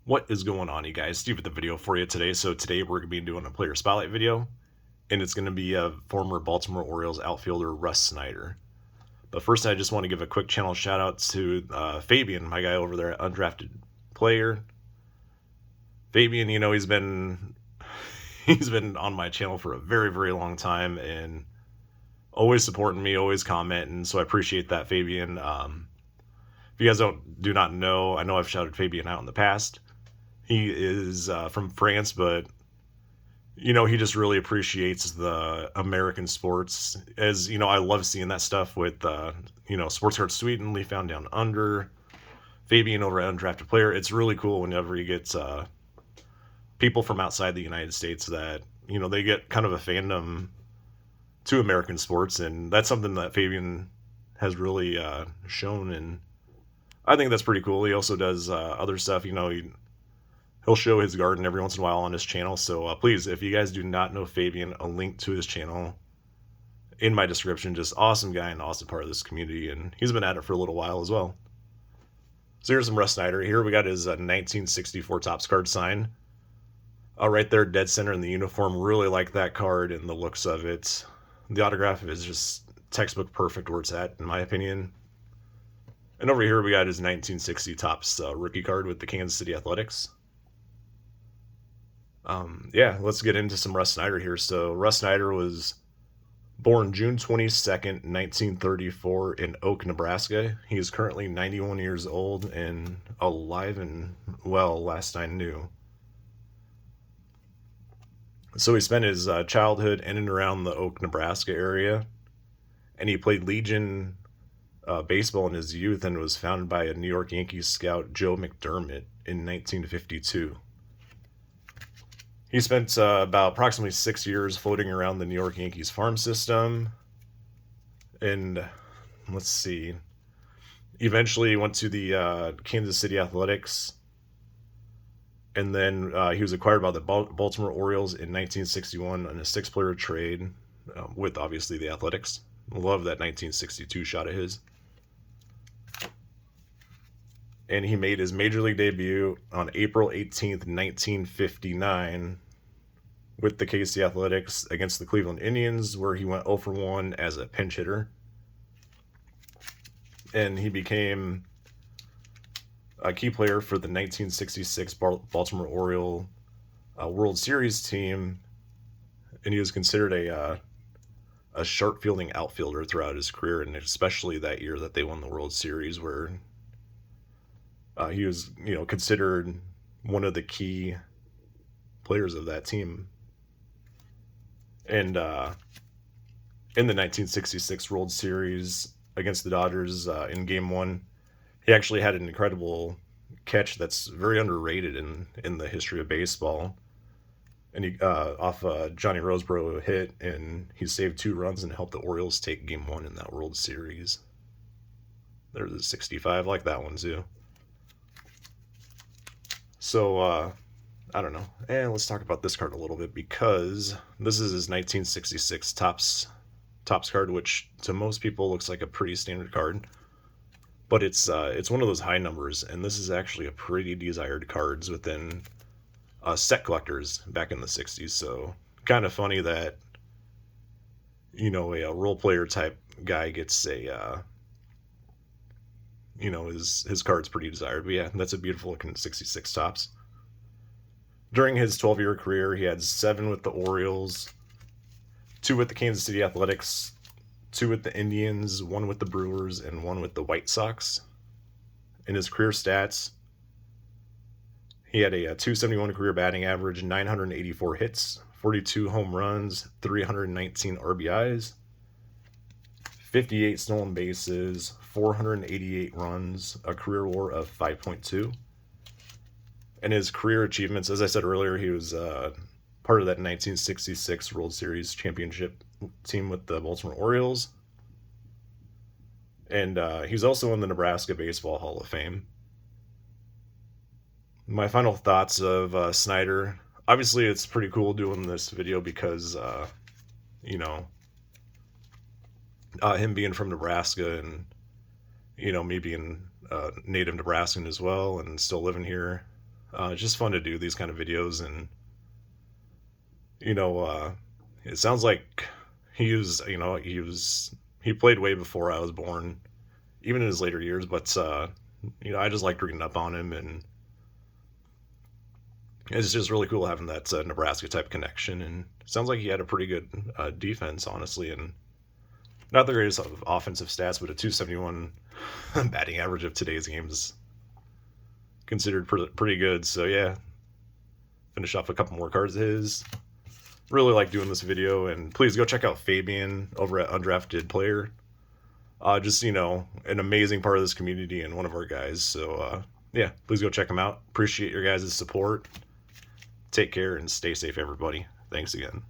What is going on, you guys? Steve with the video for you today. So today we're going to be doing a player spotlight video, and it's going to be a former Baltimore Orioles outfielder, Russ Snyders. But first, I just want to give a quick channel shout out to Fabien, my guy over there at Undrafted Player. Fabien, he's been on my channel for a very, very long time, and always supporting me, always commenting. So I appreciate that, Fabien. If you guys do not know, I know I've shouted Fabien out in the past. He is from France, but he just really appreciates the American sports. As I love seeing that stuff with Sports Card Sweden, Leaf Found Down Under, Fabien over at Undrafted Player. It's really cool whenever he gets people from outside the United States that they get kind of a fandom to American sports, and that's something that Fabien has really shown, and I think that's pretty cool. He also does other stuff. He'll show his garden every once in a while on his channel. So please, if you guys do not know Fabien, a link to his channel in my description. Just awesome guy and awesome part of this community, and he's been at it for a little while as well. So here's some Russ Snyder. Here we got his 1964 Topps card sign. Right there, dead center in the uniform. Really like that card and the looks of it. The autograph is just textbook perfect where it's at, in my opinion. And over here we got his 1960 Topps rookie card with the Kansas City Athletics. Let's get into some Russ Snyder here. So Russ Snyder was born June 22nd, 1934 in Oak, Nebraska. He is currently 91 years old and alive and well, last I knew. So he spent his childhood in and around the Oak, Nebraska area, and he played Legion baseball in his youth and was founded by a New York Yankees scout, Joe McDermott, in 1952. He spent about approximately 6 years floating around the New York Yankees farm system. And let's see. Eventually went to the Kansas City Athletics. And then he was acquired by the Baltimore Orioles in 1961 on a 6-player trade with, obviously, the Athletics. Love that 1962 shot of his. And he made his major league debut on April 18th, 1959 with the KC Athletics against the Cleveland Indians, where he went 0 for 1 as a pinch hitter. And he became a key player for the 1966 Baltimore Oriole World Series team, and he was considered a sharp fielding outfielder throughout his career, and especially that year that they won the World Series, where he was, considered one of the key players of that team. And in the 1966 World Series against the Dodgers in Game 1, he actually had an incredible catch that's very underrated in the history of baseball. And he off Johnny Roseboro hit, and he saved 2 runs and helped the Orioles take Game 1 in that World Series. There's a 65, like that one too. So, I don't know. And let's talk about this card a little bit, because this is his 1966 Topps card, which to most people looks like a pretty standard card. But it's one of those high numbers, and this is actually a pretty desired cards within set collectors back in the 60s. So kind of funny that, a role player type guy gets a, his card's pretty desired. But yeah, that's a beautiful looking 66 Topps. During his 12-year career, he had 7 with the Orioles, 2 with the Kansas City Athletics, 2 with the Indians, 1 with the Brewers, and 1 with the White Sox. In his career stats, he had a 271 career batting average, 984 hits, 42 home runs, 319 RBIs, 58 stolen bases, 488 runs, a career WAR of 5.2. And his career achievements, as I said earlier, he was part of that 1966 World Series championship team with the Baltimore Orioles. And he's also in the Nebraska Baseball Hall of Fame. My final thoughts of Snyder. Obviously, it's pretty cool doing this video because, him being from Nebraska and, me being native Nebraskan as well and still living here. It's just fun to do these kind of videos, and you know, it sounds like he played way before I was born, even in his later years. But I just liked reading up on him, and it's just really cool having that Nebraska type connection. And it sounds like he had a pretty good defense, honestly, and not the greatest of offensive stats, but a 271 batting average of today's game is considered pretty good. So yeah, finish off a couple more cards of his. Really like doing this video, and please go check out Fabien over at Undrafted Player. Just an amazing part of this community and one of our guys. So yeah, please go check him out. Appreciate your guys' support. Take care and stay safe, everybody. Thanks again.